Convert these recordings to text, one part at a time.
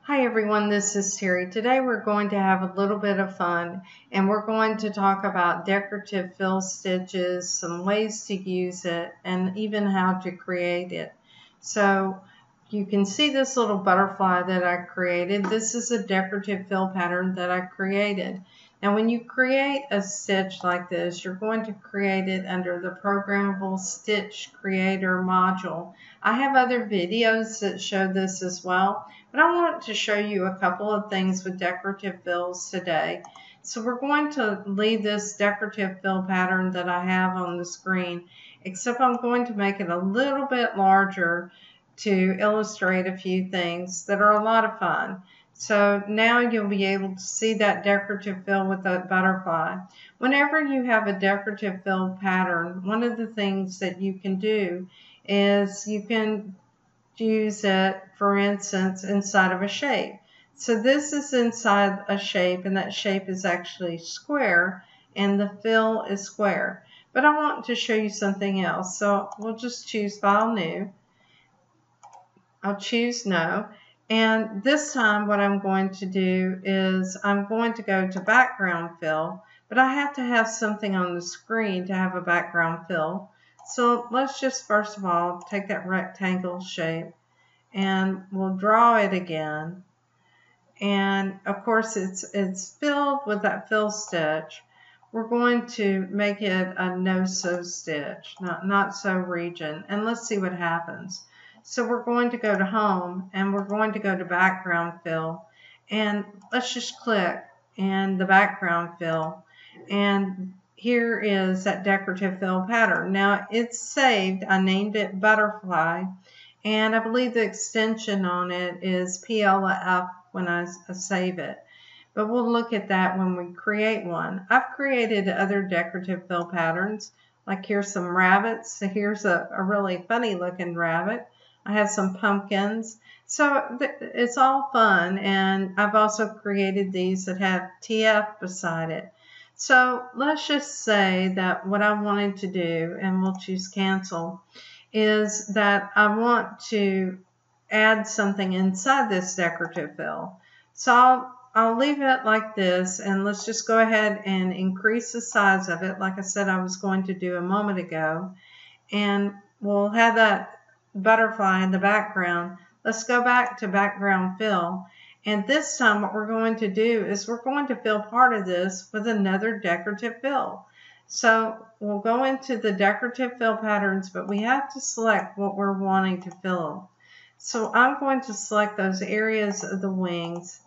Hi everyone, this is Terry. Today we're going to have a little bit of fun and we're going to talk about decorative fill stitches, some ways to use it, and even how to create it. So you can see this little butterfly that I created. This is a decorative fill pattern that I created. Now when you create a stitch like this, you're going to create it under the Programmable Stitch Creator module. I have other videos that show this as well, but I want to show you a couple of things with decorative fills today. So we're going to leave this decorative fill pattern that I have on the screen, except I'm going to make it a little bit larger to illustrate a few things that are a lot of fun. So now you'll be able to see that decorative fill with that butterfly. Whenever you have a decorative fill pattern, one of the things that you can do is you can use it, for instance, inside of a shape. So this is inside a shape, and that shape is actually square, and the fill is square. But I want to show you something else. So we'll just choose File New. I'll choose No. And this time what I'm going to do is I'm going to go to Background Fill, but I have to have something on the screen to have a background fill. So let's just first of all take that rectangle shape and we'll draw it again. And of course it's filled with that fill stitch. We're going to make it a no-sew stitch, not sew region, and let's see what happens. So we're going to go to Home and we're going to go to Background Fill, and let's just click and the background fill, and here is that decorative fill pattern. Now it's saved. I named it Butterfly, and I believe the extension on it is PLF when I save it. But we'll look at that when we create one. I've created other decorative fill patterns, like here's some rabbits. So here's a really funny looking rabbit. I have some pumpkins. So it's all fun, and I've also created these that have TF beside it. So let's just say that what I wanted to do, and we'll choose cancel, is that I want to add something inside this decorative fill. So I'll leave it like this, and let's just go ahead and increase the size of it like I said I was going to do a moment ago, and we'll have that butterfly in the background. Let's go back to background fill, and this time what we're going to do is we're going to fill part of this with another decorative fill. So we'll go into the decorative fill patterns, but we have to select what we're wanting to fill. So I'm going to select those areas of the wings,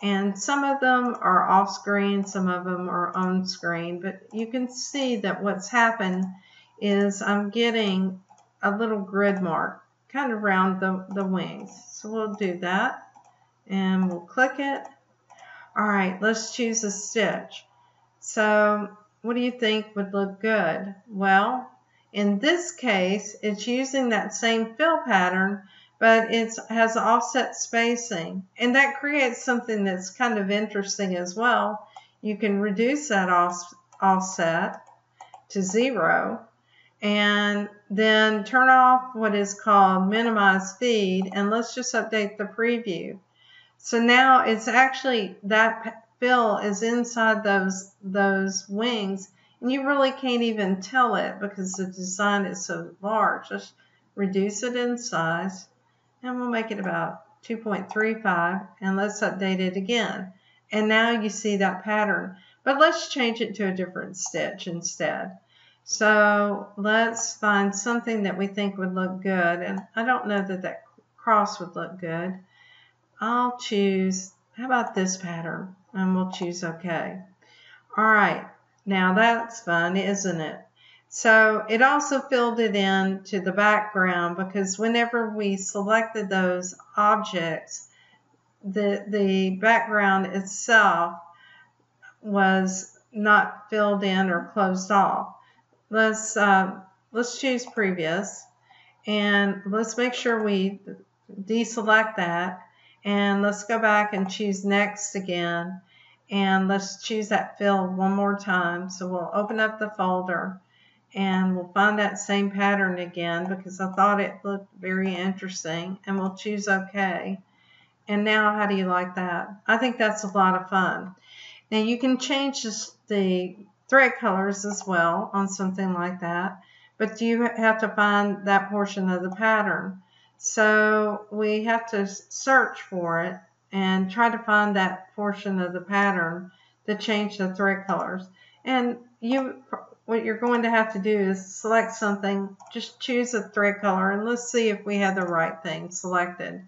and some of them are off screen, some of them are on screen, but you can see that what's happened is I'm getting a little grid mark kind of around the wings. So we'll do that and we'll click it. All right, let's choose a stitch. So what do you think would look good? Well, in this case, it's using that same fill pattern, but it has offset spacing, and that creates something that's kind of interesting as well. You can reduce that offset to 0, and then turn off what is called minimize feed, and let's just update the preview. So now it's actually that fill is inside those wings, and you really can't even tell it because the design is so large. Just reduce it in size, and we'll make it about 2.35, and let's update it again. And now you see that pattern, but let's change it to a different stitch instead. So let's find something that we think would look good, and I don't know that that cross would look good. I'll choose, how about this pattern? And we'll choose OK. All right, now that's fun, isn't it? So it also filled it in to the background, because whenever we selected those objects, the background itself was not filled in or closed off. Let's choose previous, and let's make sure we deselect that, and let's go back and choose next again, and let's choose that fill one more time. So we'll open up the folder and we'll find that same pattern again because I thought it looked very interesting, and we'll choose OK. And now, how do you like that? I think that's a lot of fun. Now you can change the thread colors as well on something like that, but you have to find that portion of the pattern. So we have to search for it and try to find that portion of the pattern to change the thread colors. And what you're going to have to do is select something, just choose a thread color, and let's see if we have the right thing selected.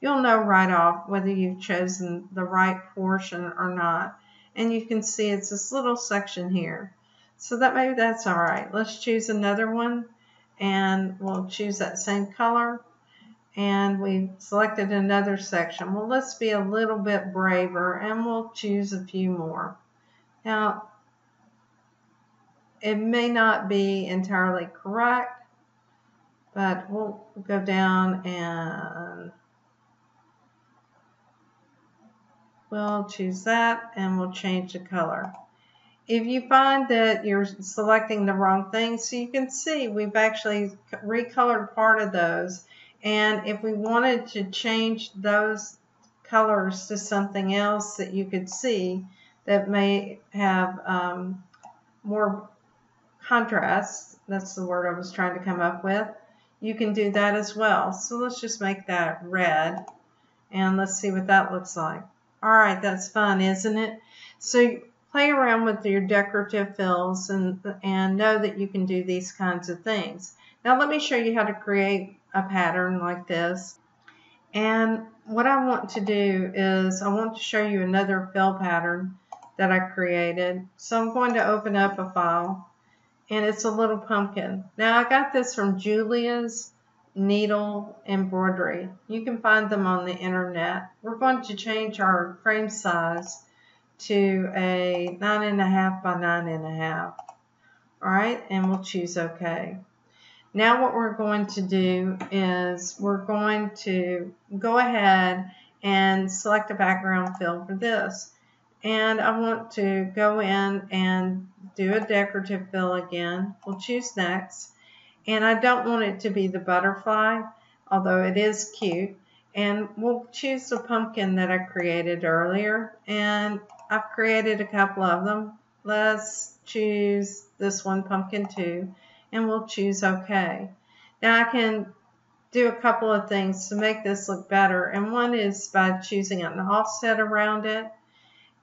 You'll know right off whether you've chosen the right portion or not. And you can see it's this little section here. So maybe that's all right. Let's choose another one, and we'll choose that same color. And we selected another section. Well, let's be a little bit braver, and we'll choose a few more. Now, it may not be entirely correct, but we'll go down and we'll choose that, and we'll change the color. If you find that you're selecting the wrong thing, so you can see we've actually recolored part of those. And if we wanted to change those colors to something else that you could see that may have more contrast, that's the word I was trying to come up with, you can do that as well. So let's just make that red, and let's see what that looks like. All right, that's fun, isn't it? So play around with your decorative fills and know that you can do these kinds of things. Now let me show you how to create a pattern like this. And what I want to do is I want to show you another fill pattern that I created. So I'm going to open up a file, and it's a little pumpkin. Now I got this from Julia's Needle Embroidery. You can find them on the internet. We're going to change our frame size to a 9.5 by 9.5. All right, and we'll choose OK. Now what we're going to do is we're going to go ahead and select a background fill for this. And I want to go in and do a decorative fill again. We'll choose next. And I don't want it to be the butterfly, although it is cute. And we'll choose the pumpkin that I created earlier. And I've created a couple of them. Let's choose this one, pumpkin 2, and we'll choose OK. Now I can do a couple of things to make this look better. And one is by choosing an offset around it.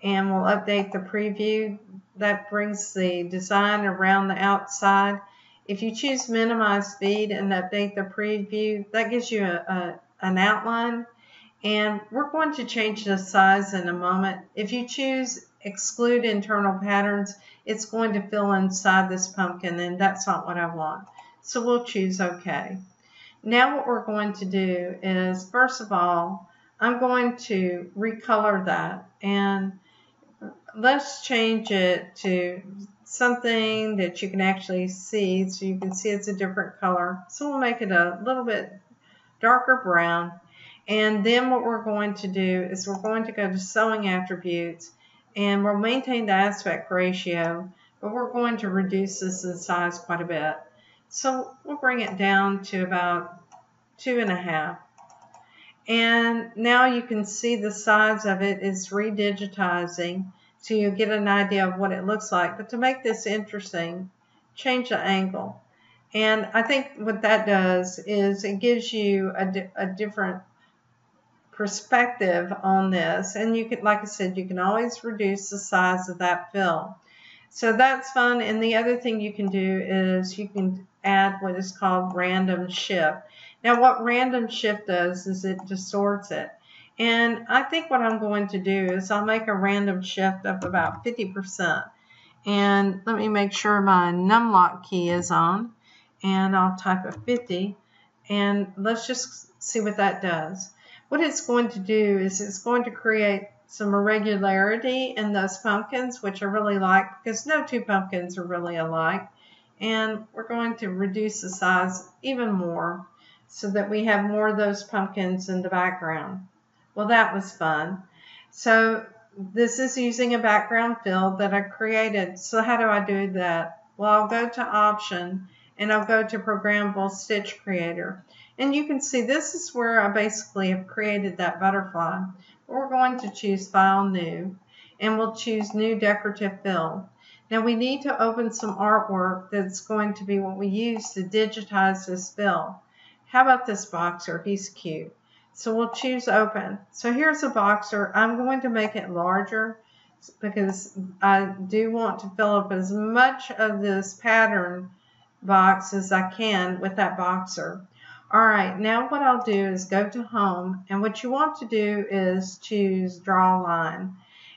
And we'll update the preview. That brings the design around the outside. If you choose minimize speed and update the preview, that gives you an outline. And we're going to change the size in a moment. If you choose exclude internal patterns, it's going to fill inside this pumpkin, and that's not what I want. So we'll choose OK. Now what we're going to do is, first of all, I'm going to recolor that, and let's change it to something that you can actually see, so you can see it's a different color. So we'll make it a little bit darker brown. And then what we're going to do is we're going to go to sewing attributes, and we'll maintain the aspect ratio, but we're going to reduce this in size quite a bit. So we'll bring it down to about 2.5. And now you can see the size of it is redigitizing, so you get an idea of what it looks like. But to make this interesting, change the angle. And I think what that does is it gives you a different perspective on this. And you can, like I said, you can always reduce the size of that fill. So that's fun. And the other thing you can do is you can add what is called random shift. Now what random shift does is it distorts it. And I think what I'm going to do is I'll make a random shift of about 50%. And let me make sure my numlock key is on. And I'll type a 50. And let's just see what that does. What it's going to do is it's going to create some irregularity in those pumpkins, which I really like, because no two pumpkins are really alike. And we're going to reduce the size even more so that we have more of those pumpkins in the background. Well, that was fun. So this is using a background fill that I created. So how do I do that? Well, I'll go to Option, and I'll go to Programmable Stitch Creator. And you can see this is where I basically have created that butterfly. We're going to choose File, New, and we'll choose New Decorative Fill. Now we need to open some artwork that's going to be what we use to digitize this fill. How about this boxer? He's cute. So we'll choose Open. So here's a boxer. I'm going to make it larger because I do want to fill up as much of this pattern box as I can with that boxer. Alright, now what I'll do is go to Home, and what you want to do is choose Draw Line.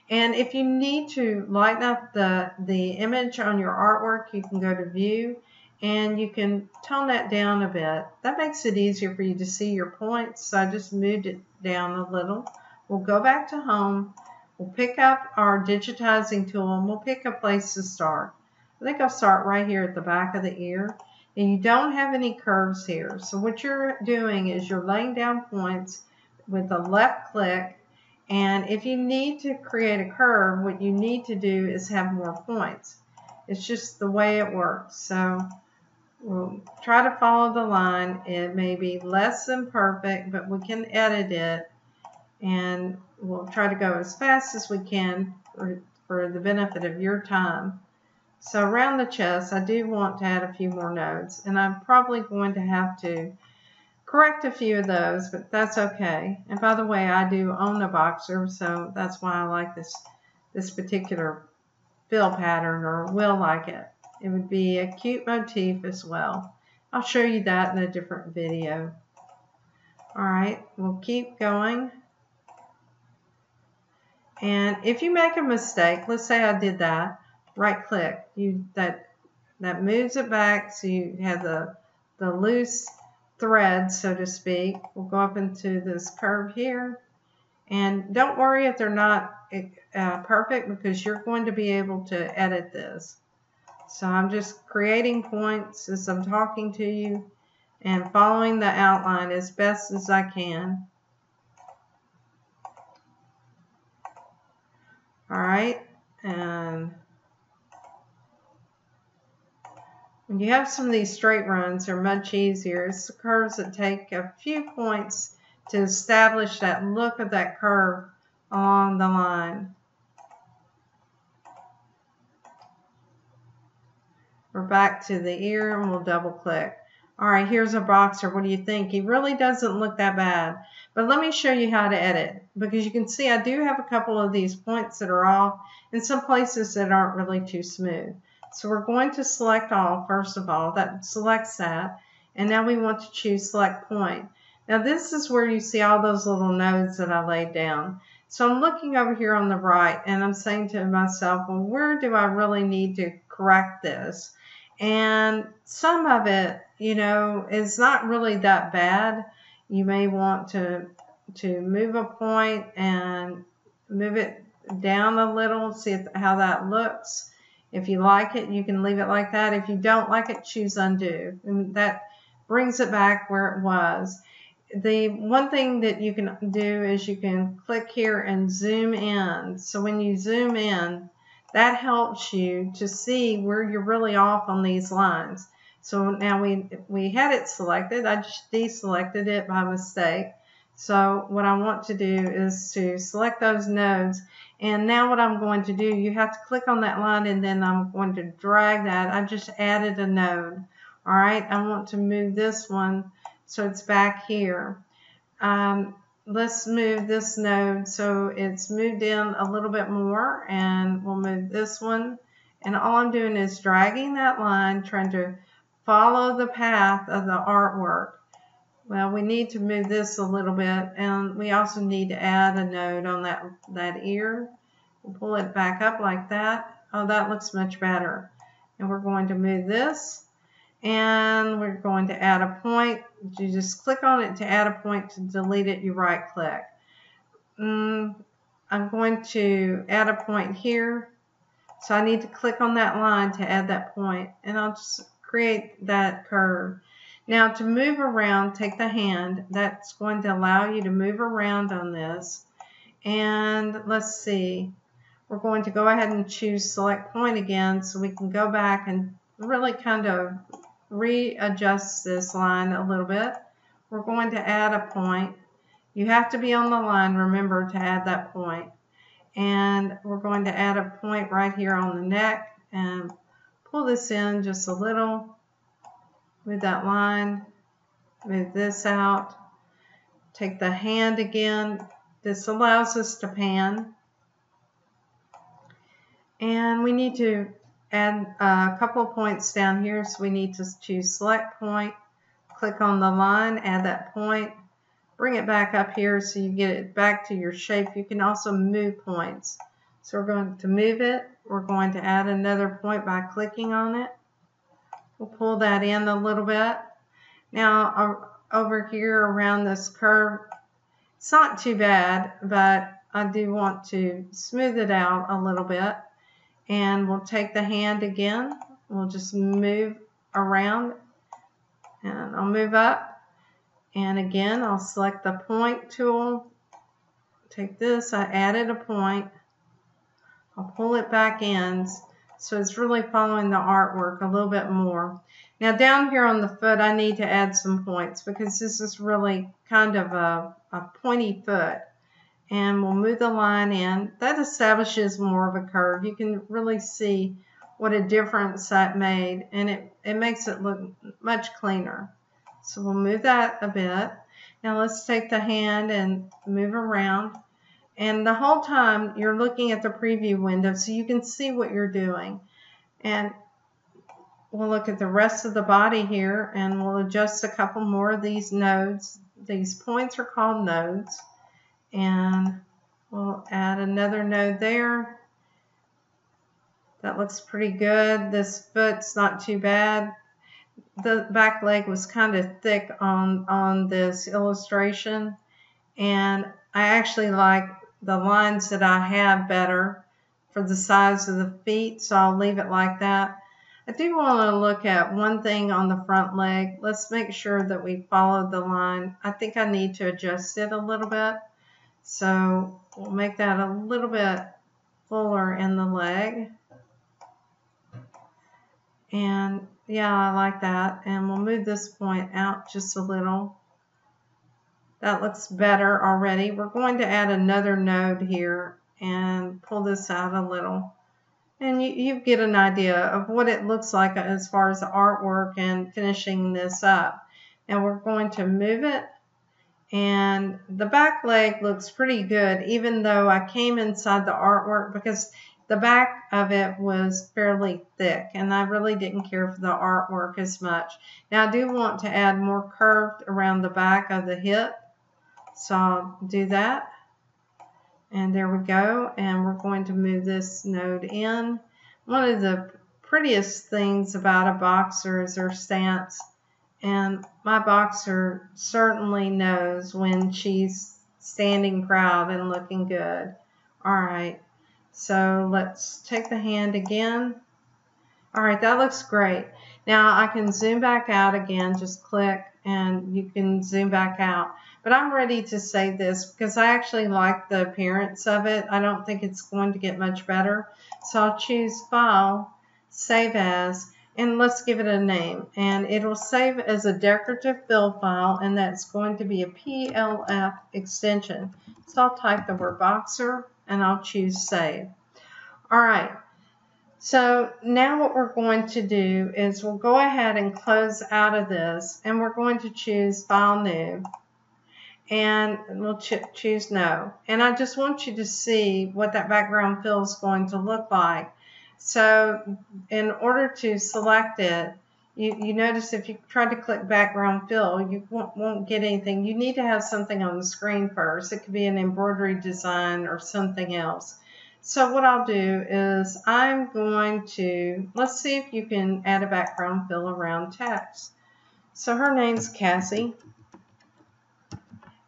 And if you need to lighten up the image on your artwork, you can go to View and you can tone that down a bit. That makes it easier for you to see your points, so I just moved it down a little. We'll go back to Home, we'll pick up our digitizing tool, and we'll pick a place to start. I think I'll start right here at the back of the ear. And you don't have any curves here. So what you're doing is you're laying down points with a left click. And if you need to create a curve, what you need to do is have more points. It's just the way it works. So we'll try to follow the line. It may be less than perfect, but we can edit it. And we'll try to go as fast as we can for the benefit of your time. So around the chest, I do want to add a few more nodes, and I'm probably going to have to correct a few of those, but that's okay. And by the way, I do own a boxer, so that's why I like this particular fill pattern, or will like it. It would be a cute motif as well. I'll show you that in a different video. Alright, we'll keep going. And if you make a mistake, let's say I did that, right click, that moves it back so you have the loose thread, so to speak. We'll go up into this curve here, and don't worry if they're not perfect, because you're going to be able to edit this. So I'm just creating points as I'm talking to you and following the outline as best as I can. Alright, and when you have some of these straight runs, they're much easier. It's the curves that take a few points to establish that look of that curve along the line. We're back to the ear, and we'll double click. Alright, here's a boxer. What do you think? He really doesn't look that bad. But let me show you how to edit, because you can see I do have a couple of these points that are off and some places that aren't really too smooth. So we're going to select all, first of all. That selects that. And now we want to choose Select Point. Now this is where you see all those little nodes that I laid down. So I'm looking over here on the right, and I'm saying to myself, well, where do I really need to correct this? And some of it, you know, is not really that bad. You may want to move a point and move it down a little, see how that looks. If you like it, you can leave it like that. If you don't like it, choose Undo. And that brings it back where it was. The one thing that you can do is you can click here and zoom in. So when you zoom in, that helps you to see where you're really off on these lines. So now we had it selected. I just deselected it by mistake. So what I want to do is to select those nodes. And now what I'm going to do, you have to click on that line, and then I'm going to drag that. I just added a node. All right, I want to move this one so it's back here. Let's move this node so it's moved in a little bit more, and we'll move this one. And all I'm doing is dragging that line, trying to follow the path of the artwork. Well, we need to move this a little bit, and we also need to add a node on that ear. We'll pull it back up like that. Oh, that looks much better. And we're going to move this, and we're going to add a point. You just click on it to add a point. To delete it, you right click. I'm going to add a point here. So I need to click on that line to add that point, and I'll just create that curve. Now to move around, take the hand. That's going to allow you to move around on this. And let's see, we're going to go ahead and choose Select Point again, so we can go back and really kind of readjust this line a little bit. we're going to add a point. You have to be on the line, remember, to add that point. And we're going to add a point right here on the neck and pull this in just a little. Move that line, move this out. Take the hand again. This allows us to pan. And we need to add a couple of points down here, so we need to choose select point, click on the line, add that point, bring it back up here so you get it back to your shape. You can also move points. So we're going to move it. We're going to add another point by clicking on it. We'll pull that in a little bit. Now over here around this curve, it's not too bad, but I do want to smooth it out a little bit. And we'll take the hand again. We'll just move around. And I'll move up. And again, I'll select the point tool. Take this, I added a point. I'll pull it back in. So it's really following the artwork a little bit more. Now down here on the foot, I need to add some points because this is really kind of a pointy foot. And we'll move the line in. That establishes more of a curve. You can really see what a difference that made, and it makes it look much cleaner. So we'll move that a bit. Now let's take the hand and move around. And the whole time you're looking at the preview window so you can see what you're doing. And we'll look at the rest of the body here, and we'll adjust a couple more of these nodes. These points are called nodes. And we'll add another node there. That looks pretty good. This foot's not too bad. The back leg was kind of thick on this illustration, and I actually like the lines that I have better for the size of the feet, so I'll leave it like that. I do want to look at one thing on the front leg. Let's make sure that we follow the line. I think I need to adjust it a little bit. So we'll make that a little bit fuller in the leg. And yeah, I like that. And we'll move this point out just a little. That looks better already. We're going to add another node here and pull this out a little. And you get an idea of what it looks like as far as the artwork and finishing this up. And we're going to move it. And the back leg looks pretty good, even though I came inside the artwork because the back of it was fairly thick, and I really didn't care for the artwork as much. Now I do want to add more curved around the back of the hip, so I'll do that. And there we go, and we're going to move this node in. One of the prettiest things about a boxer is their stance. And my boxer certainly knows when she's standing proud and looking good. All right, so let's take the hand again. All right, that looks great. Now I can zoom back out again, just click and you can zoom back out. But I'm ready to save this because I actually like the appearance of it. I don't think it's going to get much better. So I'll choose File, Save As. And let's give it a name, and it'll save as a decorative fill file, and that's going to be a PLF extension. So I'll type the word boxer and I'll choose save. All right, so now what we're going to do is we'll go ahead and close out of this, and we're going to choose File New, and we'll choose No. And I just want you to see what that background fill is going to look like. So in order to select it, you notice if you try to click background fill, you won't get anything. You need to have something on the screen first. It could be an embroidery design or something else. So what I'll do is I'm going to, let's see if you can add a background fill around text. So her name's Cassie.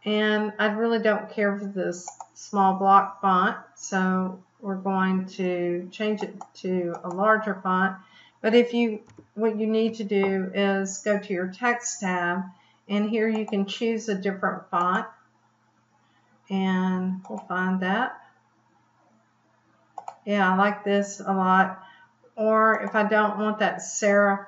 And I really don't care for this small block font, so we're going to change it to a larger font. But what you need to do is go to your text tab, and here you can choose a different font, and we'll find that. Yeah, I like this a lot. Or if I don't want that serif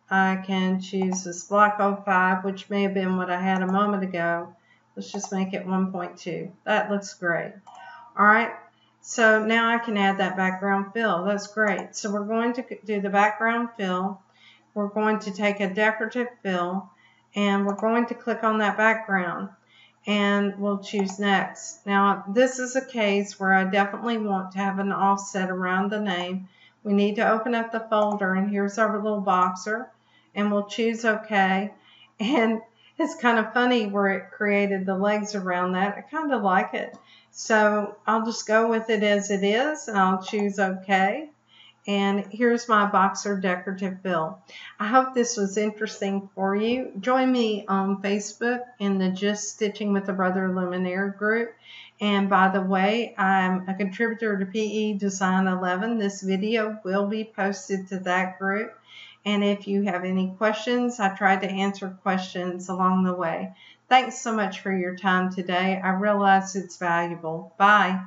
I can choose this block 05, which may have been what I had a moment ago. Let's just make it 1.2. That looks great. All right, so now I can add that background fill. That's great. So we're going to do the background fill. We're going to take a decorative fill, and we're going to click on that background, and we'll choose next. Now, this is a case where I definitely want to have an offset around the name. We need to open up the folder, and here's our little boxer, and we'll choose OK. And it's kind of funny where it created the legs around that. I kind of like it. So I'll just go with it as it is, and I'll choose OK. And here's my boxer decorative fill. I hope this was interesting for you. Join me on Facebook in the Just Stitching with a Brother Luminaire group. And by the way, I'm a contributor to PE Design 11. This video will be posted to that group. And if you have any questions, I try to answer questions along the way. Thanks so much for your time today. I realize it's valuable. Bye.